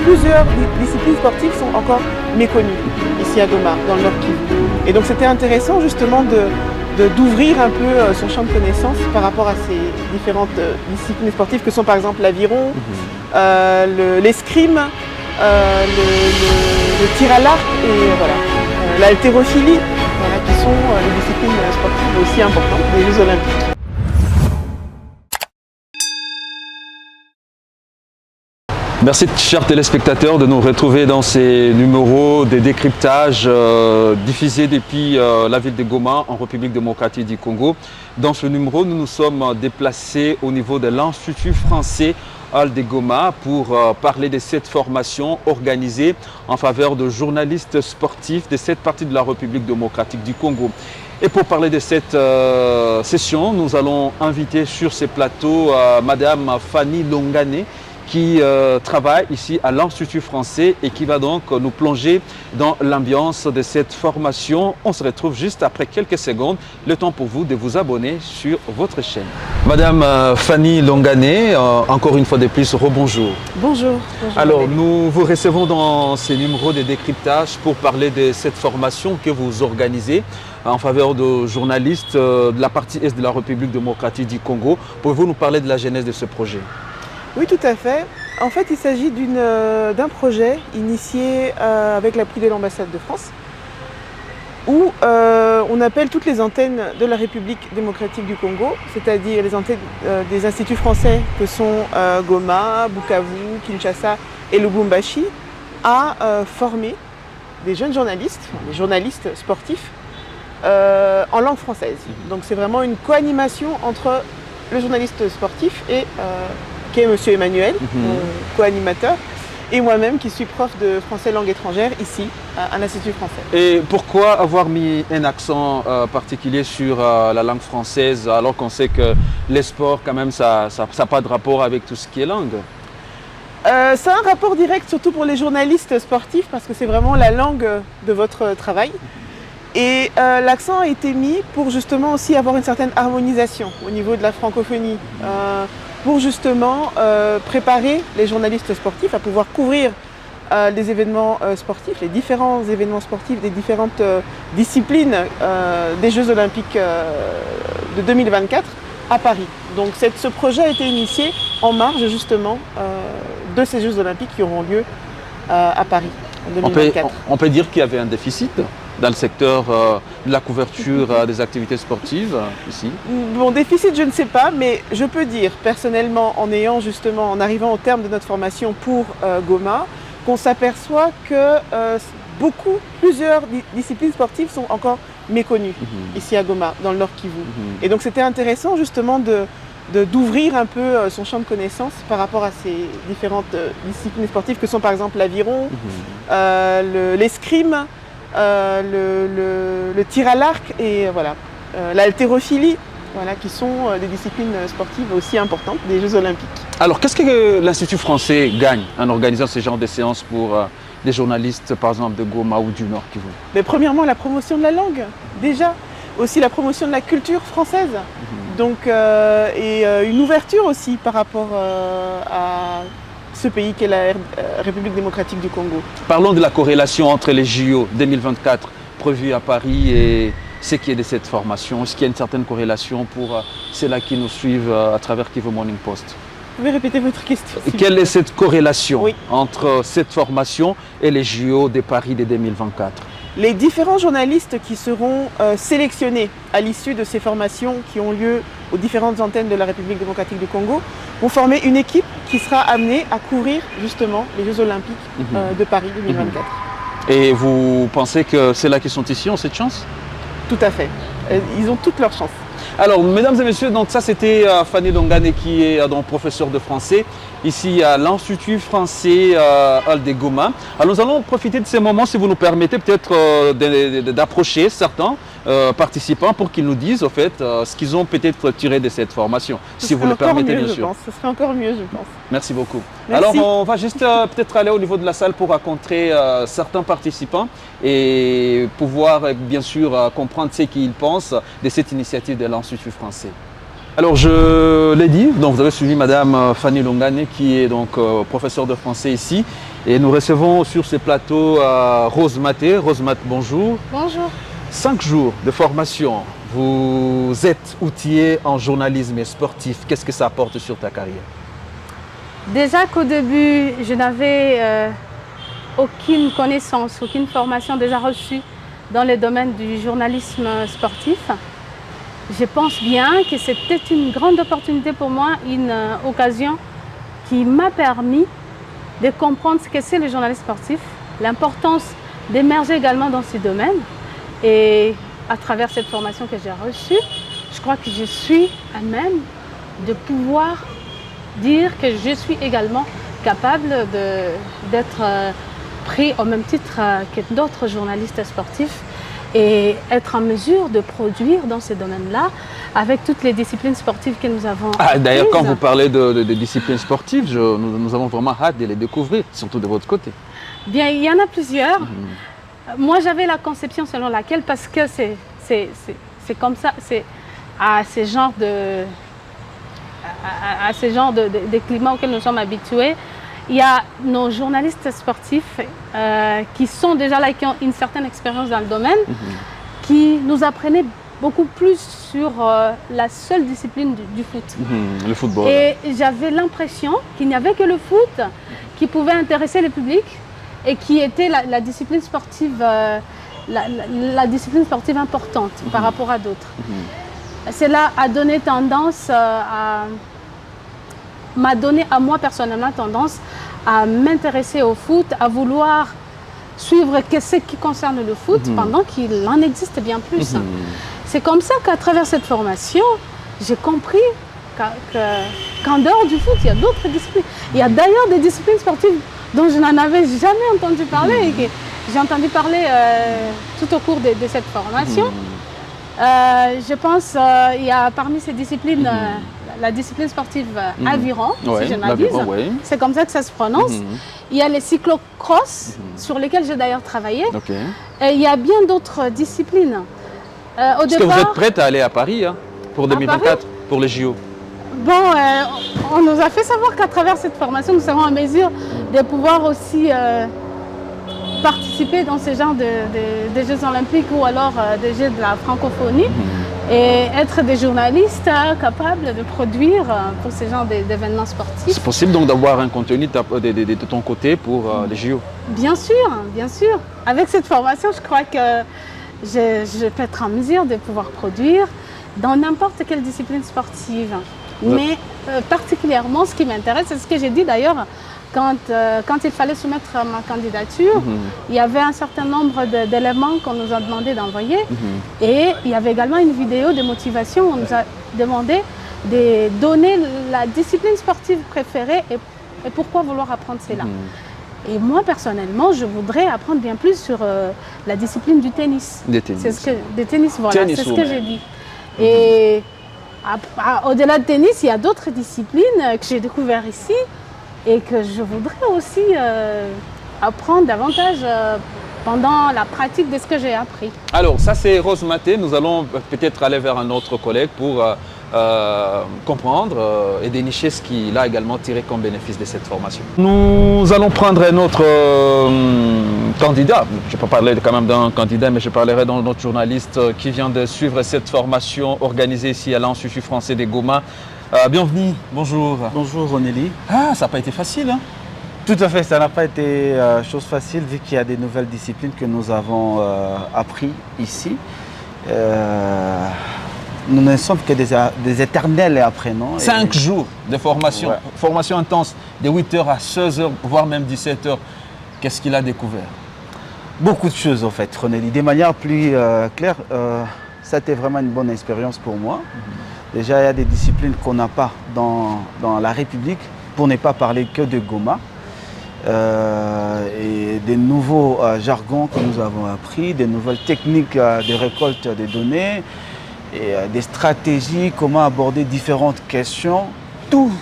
plusieurs disciplines sportives sont encore méconnues ici à Goma, dans le Nord Kivu. Et donc c'était intéressant justement d'ouvrir un peu son champ de connaissances par rapport à ces différentes disciplines sportives que sont par exemple l'aviron, l'escrime, le tir à l'arc et voilà, l'haltérophilie, voilà, qui sont les disciplines sportives aussi importantes des Jeux Olympiques. Merci chers téléspectateurs de nous retrouver dans ces numéros de décryptage diffusés depuis la ville de Goma en République démocratique du Congo. Dans ce numéro, nous nous sommes déplacés au niveau de l'Institut français de Goma pour parler de cette formation organisée en faveur de journalistes sportifs de cette partie de la République démocratique du Congo. Et pour parler de cette session, nous allons inviter sur ce plateau Madame Fanny Longane, qui travaille ici à l'Institut français et qui va donc nous plonger dans l'ambiance de cette formation. On se retrouve juste après quelques secondes. Le temps pour vous de vous abonner sur votre chaîne. Madame Fanny Longane, encore une fois de plus, rebonjour. Bonjour. Alors, nous vous recevons dans ces numéros de décryptage pour parler de cette formation que vous organisez en faveur de journalistes de la partie est de la République démocratique du Congo. Pouvez-vous nous parler de la genèse de ce projet ? Oui, tout à fait. En fait, il s'agit d'un projet initié avec l'appui de l'ambassade de France où on appelle toutes les antennes de la République démocratique du Congo, c'est-à-dire les antennes des instituts français que sont Goma, Bukavu, Kinshasa et Lubumbashi, à former des jeunes journalistes, des journalistes sportifs en langue française. Donc c'est vraiment une co-animation entre le journaliste sportif et qui est M. Emmanuel, mon co-animateur, et moi-même qui suis prof de français langue étrangère ici, à l'Institut français. Et pourquoi avoir mis un accent particulier sur la langue française alors qu'on sait que les sports, quand même, ça n'a pas de rapport avec tout ce qui est langue? Ça a un rapport direct, surtout pour les journalistes sportifs, parce que c'est vraiment la langue de votre travail. Et l'accent a été mis pour justement aussi avoir une certaine harmonisation au niveau de la francophonie. Pour justement préparer les journalistes sportifs à pouvoir couvrir les événements sportifs, les différents événements sportifs des différentes disciplines des Jeux Olympiques de 2024 à Paris. Donc ce projet a été initié en marge justement de ces Jeux Olympiques qui auront lieu à Paris en 2024. On peut dire qu'il y avait un déficit dans le secteur de la couverture des activités sportives ici? Bon, déficit, je ne sais pas, mais je peux dire personnellement, en arrivant au terme de notre formation pour Goma, qu'on s'aperçoit que plusieurs disciplines sportives sont encore méconnues ici à Goma, dans le Nord Kivu. Et donc c'était intéressant justement d'ouvrir un peu son champ de connaissances par rapport à ces différentes disciplines sportives que sont par exemple l'aviron, l'escrime, le tir à l'arc et voilà, l'haltérophilie, voilà, qui sont des disciplines sportives aussi importantes des Jeux Olympiques. Alors, qu'est-ce que l'Institut français gagne en organisant ce genre de séances pour des journalistes, par exemple, de Goma ou du Nord Kivu? Mais premièrement, la promotion de la langue, déjà. Aussi la promotion de la culture française. Donc, et une ouverture aussi par rapport à ce pays qu'est la République démocratique du Congo. Parlons de la corrélation entre les JO 2024 prévus à Paris et ce qui est de cette formation. Est-ce qu'il y a une certaine corrélation pour ceux-là qui nous suivent à travers Kivu Morning Post? Vous pouvez répéter votre question? Quelle est cette corrélation Oui. entre cette formation et les JO de Paris de 2024? Les différents journalistes qui seront sélectionnés à l'issue de ces formations qui ont lieu aux différentes antennes de la République démocratique du Congo vont former une équipe qui sera amenée à couvrir justement les Jeux Olympiques de Paris 2024. Et vous pensez que ceux-là qui sont ici ont cette chance? Tout à fait. Ils ont toutes leurs chances. Alors, mesdames et messieurs, donc ça c'était Fanny Longane qui est donc professeure de français ici à l'Institut français de Goma. Alors nous allons profiter de ces moments, si vous nous permettez, peut-être d'approcher certains participants pour qu'ils nous disent au fait ce qu'ils ont peut-être tiré de cette formation, si vous le permettez bien sûr. Ce serait encore mieux, je pense. Merci beaucoup. Merci. Alors on va juste peut-être aller au niveau de la salle pour rencontrer certains participants et pouvoir bien sûr comprendre ce qu'ils pensent de cette initiative de l'Institut français. Alors, je l'ai dit, donc vous avez suivi Madame Fanny Longane, qui est donc professeure de français ici. Et nous recevons sur ce plateau Rose Maté. Rose Maté, bonjour. Bonjour. 5 jours de formation. Vous êtes outillée en journalisme sportif. Qu'est-ce que ça apporte sur ta carrière? Déjà qu'au début, je n'avais aucune connaissance, aucune formation déjà reçue dans le domaine du journalisme sportif. Je pense bien que c'était une grande opportunité pour moi, une occasion qui m'a permis de comprendre ce que c'est le journalisme sportif, l'importance d'émerger également dans ce domaine. Et à travers cette formation que j'ai reçue, je crois que je suis à même de pouvoir dire que je suis également capable d'être pris au même titre que d'autres journalistes sportifs et être en mesure de produire dans ce domaine-là avec toutes les disciplines sportives que nous avons. D'ailleurs, quand vous parlez de disciplines sportives, nous avons vraiment hâte de les découvrir, surtout de votre côté. Bien, il y en a plusieurs. Moi, j'avais la conception selon laquelle, parce que c'est comme ça, c'est à ce genre de climat auquel nous sommes habitués. Il y a nos journalistes sportifs qui sont déjà là, qui ont une certaine expérience dans le domaine, qui nous apprenaient beaucoup plus sur la seule discipline du foot. Le football. Et j'avais l'impression qu'il n'y avait que le foot qui pouvait intéresser le public et qui était la discipline sportive, la discipline sportive importante par rapport à d'autres. Cela a donné tendance m'a donné à moi personnellement tendance à m'intéresser au foot, à vouloir suivre ce qui concerne le foot pendant qu'il en existe bien plus. C'est comme ça qu'à travers cette formation, j'ai compris qu'en dehors du foot, il y a d'autres disciplines. Il y a d'ailleurs des disciplines sportives dont je n'en avais jamais entendu parler et que j'ai entendu parler tout au cours de cette formation. Je pense qu'il y a parmi ces disciplines la discipline sportive aviron, si je m'abuse. C'est comme ça que ça se prononce. Il y a les cyclocross, sur lesquels j'ai d'ailleurs travaillé. Et il y a bien d'autres disciplines. Est-ce que vous êtes prête à aller à Paris pour 2024, pour les JO? Bon, on nous a fait savoir qu'à travers cette formation, nous serons en mesure de pouvoir aussi participer dans ce genre de Jeux olympiques ou alors des Jeux de la francophonie et être des journalistes capables de produire pour ce genre d'événements sportifs. C'est possible donc d'avoir un contenu de ton côté pour les JO? Bien sûr, bien sûr. Avec cette formation, je crois que je peux être en mesure de pouvoir produire dans n'importe quelle discipline sportive. Mais particulièrement, ce qui m'intéresse, c'est ce que j'ai dit d'ailleurs, quand il fallait soumettre ma candidature, il y avait un certain nombre d'éléments qu'on nous a demandé d'envoyer. Et il y avait également une vidéo de motivation où on nous a demandé de donner la discipline sportive préférée et pourquoi vouloir apprendre cela. Et moi, personnellement, je voudrais apprendre bien plus sur la discipline du tennis. Des tennis. C'est ce que j'ai dit. Et au-delà de tennis, il y a d'autres disciplines que j'ai découvertes ici et que je voudrais aussi apprendre davantage pendant la pratique de ce que j'ai appris. Alors, ça c'est Rose Maté. Nous allons peut-être aller vers un autre collègue pour comprendre et dénicher ce qu'il a également tiré comme bénéfice de cette formation. Nous allons prendre un autre candidat. Je ne vais pas parler quand même d'un candidat, mais je parlerai d'un autre journaliste qui vient de suivre cette formation organisée ici à l'Institut français des Goma. Bienvenue, bonjour. Bonjour Ronelli. Ah, ça n'a pas été facile, hein? Tout à fait, ça n'a pas été chose facile vu qu'il y a des nouvelles disciplines que nous avons appris ici. Nous ne sommes que des éternels apprenants. 5 jours de formation, formation intense, de 8h à 16h, voire même 17h. Qu'est-ce qu'il a découvert? Beaucoup de choses en fait, Ronelli. De manière plus claire, ça a été vraiment une bonne expérience pour moi. Déjà, il y a des disciplines qu'on n'a pas dans la République, pour ne pas parler que de Goma. Et des nouveaux jargons que nous avons appris, des nouvelles techniques de récolte des données, et des stratégies, comment aborder différentes questions. Tout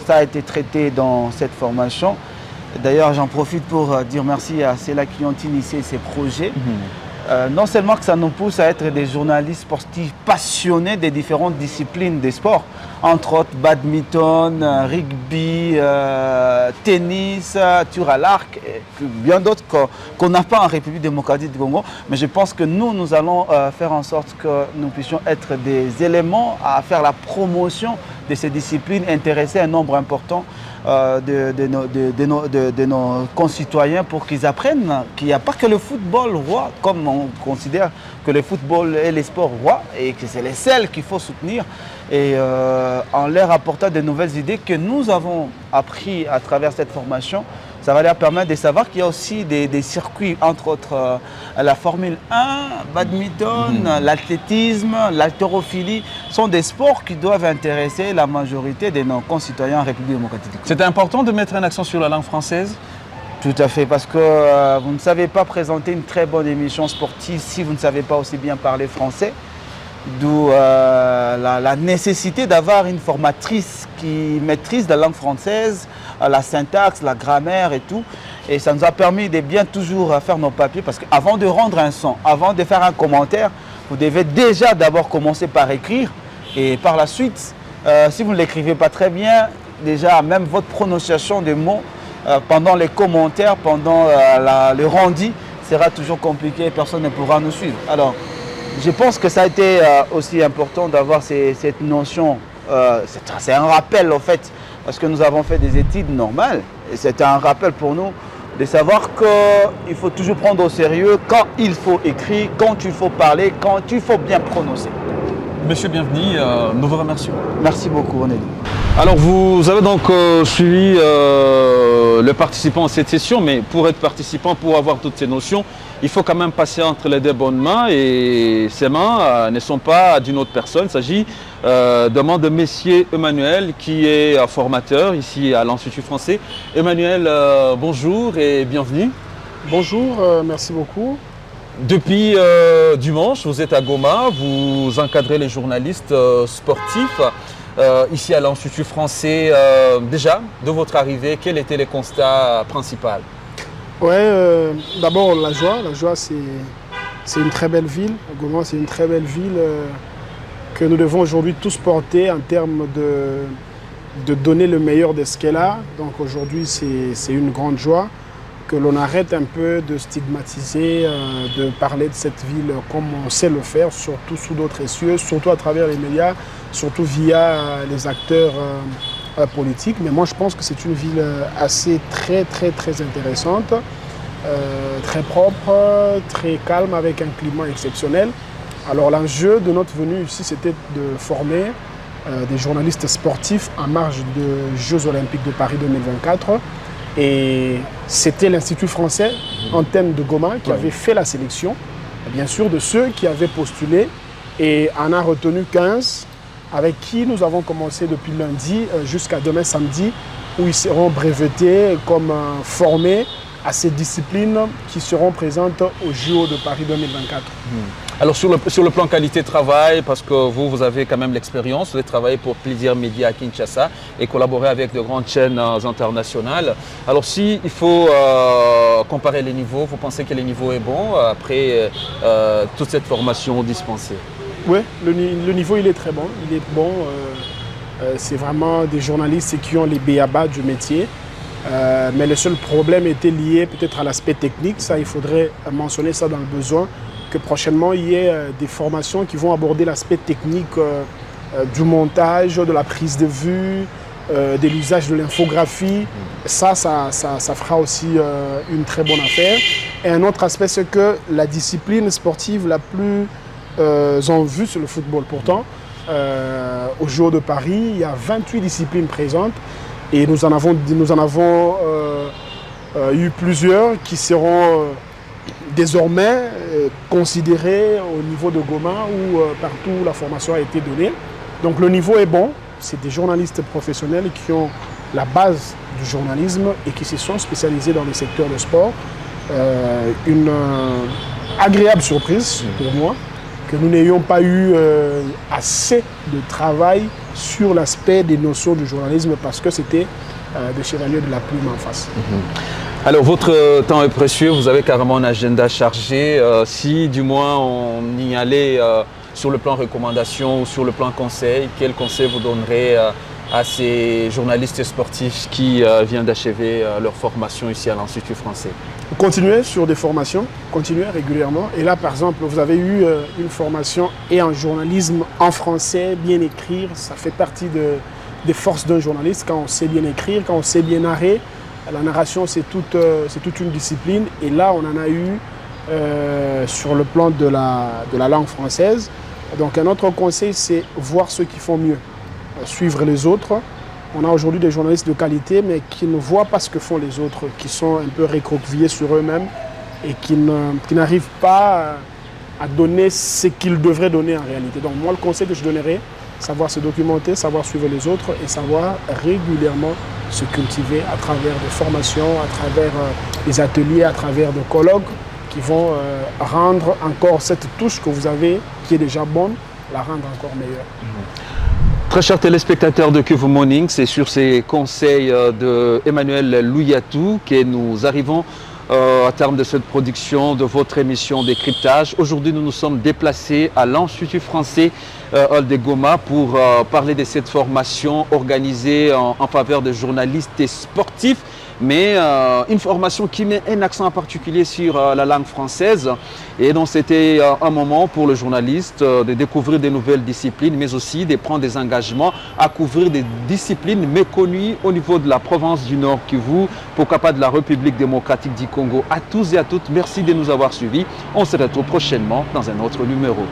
ça a été traité dans cette formation. D'ailleurs, j'en profite pour dire merci à ceux-là qui ont initié ces projets. non seulement que ça nous pousse à être des journalistes sportifs passionnés des différentes disciplines des sports, entre autres badminton, rugby, tennis, tir à l'arc, et bien d'autres qu'on n'a pas en République démocratique du Congo. Mais je pense que nous allons faire en sorte que nous puissions être des éléments à faire la promotion de ces disciplines, intéresser un nombre important de nos concitoyens pour qu'ils apprennent qu'il n'y a pas que le football roi, comme on considère que le football est les sports rois et que c'est les seuls qu'il faut soutenir, et en leur apportant de nouvelles idées que nous avons appris à travers cette formation. Ça va leur permettre de savoir qu'il y a aussi des circuits, entre autres la Formule 1, badminton, l'athlétisme, l'haltérophilie, sont des sports qui doivent intéresser la majorité de nos concitoyens en République démocratique du Congo. C'est important de mettre un accent sur la langue française? Tout à fait, parce que vous ne savez pas présenter une très bonne émission sportive si vous ne savez pas aussi bien parler français. D'où la nécessité d'avoir une formatrice qui maîtrise la langue française, la syntaxe, la grammaire et tout. Et ça nous a permis de bien toujours faire nos papiers, parce qu'avant de rendre un son, avant de faire un commentaire, vous devez déjà d'abord commencer par écrire. Et par la suite, si vous ne l'écrivez pas très bien, déjà même votre prononciation des mots pendant les commentaires, pendant le rendu, sera toujours compliqué et personne ne pourra nous suivre. Alors, je pense que ça a été aussi important d'avoir cette notion. C'est un rappel en fait, parce que nous avons fait des études normales. Et c'était un rappel pour nous de savoir qu'il faut toujours prendre au sérieux quand il faut écrire, quand il faut parler, quand il faut bien prononcer. Monsieur Bienvenu, nous vous remercions. Merci beaucoup, René. Alors vous avez donc suivi le participant à cette session, mais pour être participant, pour avoir toutes ces notions, il faut quand même passer entre les deux bonnes mains, et ces mains ne sont pas d'une autre personne. Il s'agit de main de Monsieur Emmanuel, qui est formateur ici à l'Institut français. Emmanuel, bonjour et bienvenue. Bonjour, merci beaucoup. Depuis dimanche, vous êtes à Goma, vous encadrez les journalistes sportifs ici à l'Institut français. Déjà, de votre arrivée, quels étaient les constats principaux? Ouais, d'abord la joie. La joie, c'est une très belle ville. Goma, c'est une très belle ville que nous devons aujourd'hui tous porter en termes de donner le meilleur de ce qu'elle a. Donc aujourd'hui, c'est une grande joie que l'on arrête un peu de stigmatiser, de parler de cette ville comme on sait le faire, surtout sous d'autres cieux, surtout à travers les médias, surtout via les acteurs politiques. Mais moi, je pense que c'est une ville assez très intéressante, très propre, très calme, avec un climat exceptionnel. Alors l'enjeu de notre venue ici, c'était de former des journalistes sportifs en marge des Jeux Olympiques de Paris 2024. Et c'était l'Institut français, antenne de Goma, qui avait fait la sélection, bien sûr, de ceux qui avaient postulé, et en a retenu 15, avec qui nous avons commencé depuis lundi jusqu'à demain samedi, où ils seront brevetés comme formés à ces disciplines qui seront présentes aux JO de Paris 2024. Alors sur le plan qualité-travail, parce que vous avez quand même l'expérience, vous avez travaillé pour Plaisir Média à Kinshasa et collaboré avec de grandes chaînes internationales. Alors si il faut comparer les niveaux, vous pensez que le niveau est bon après toute cette formation dispensée? Oui, le niveau il est très bon. Il est bon. C'est vraiment des journalistes qui ont les b.a.-ba du métier. Mais le seul problème était lié peut-être à l'aspect technique. Ça, il faudrait mentionner ça dans le besoin, que prochainement il y ait des formations qui vont aborder l'aspect technique du montage, de la prise de vue, de l'usage de l'infographie. Ça fera aussi une très bonne affaire. Et un autre aspect, c'est que la discipline sportive la plus en vue, c'est le football. Pourtant, aux Jeux de Paris, il y a 28 disciplines présentes. Et nous en avons eu plusieurs qui seront désormais considérés au niveau de Goma, où partout la formation a été donnée. Donc le niveau est bon. C'est des journalistes professionnels qui ont la base du journalisme et qui se sont spécialisés dans le secteur du sport. Une agréable surprise pour moi, que nous n'ayons pas eu assez de travail sur l'aspect des notions du journalisme, parce que c'était des chevaliers de la plume en face. Alors, votre temps est précieux, vous avez carrément un agenda chargé. Si du moins on y allait sur le plan recommandation ou sur le plan conseil, quel conseil vous donnerez à ces journalistes sportifs qui viennent d'achever leur formation ici à l'Institut français? Continuer sur des formations, continuer régulièrement. Et là, par exemple, vous avez eu une formation et en journalisme en français, bien écrire, ça fait partie des forces d'un journaliste quand on sait bien écrire, quand on sait bien narrer. La narration, c'est toute une discipline. Et là, on en a eu sur le plan de la langue française. Donc, un autre conseil, c'est voir ceux qui font mieux, suivre les autres. On a aujourd'hui des journalistes de qualité, mais qui ne voient pas ce que font les autres, qui sont un peu recroquevillés sur eux-mêmes et qui n'arrivent pas à donner ce qu'ils devraient donner en réalité. Donc, moi, le conseil que je donnerais, savoir se documenter, savoir suivre les autres et savoir régulièrement se cultiver à travers des formations, à travers des ateliers, à travers des colloques qui vont rendre encore cette touche que vous avez, qui est déjà bonne, la rendre encore meilleure. Très chers téléspectateurs de Kivu Morning, c'est sur ces conseils de Emmanuel Louyatou que nous arrivons à terme de cette production de votre émission Décryptage. Aujourd'hui, nous nous sommes déplacés à l'Institut français Hall de Goma pour parler de cette formation organisée en faveur des journalistes et sportifs, mais une formation qui met un accent en particulier sur la langue française. Et donc c'était un moment pour le journaliste de découvrir de nouvelles disciplines, mais aussi de prendre des engagements à couvrir des disciplines méconnues au niveau de la province du Nord Kivu, pourquoi pas de la République démocratique du Congo. À tous et à toutes, merci de nous avoir suivis. On se retrouve prochainement dans un autre numéro.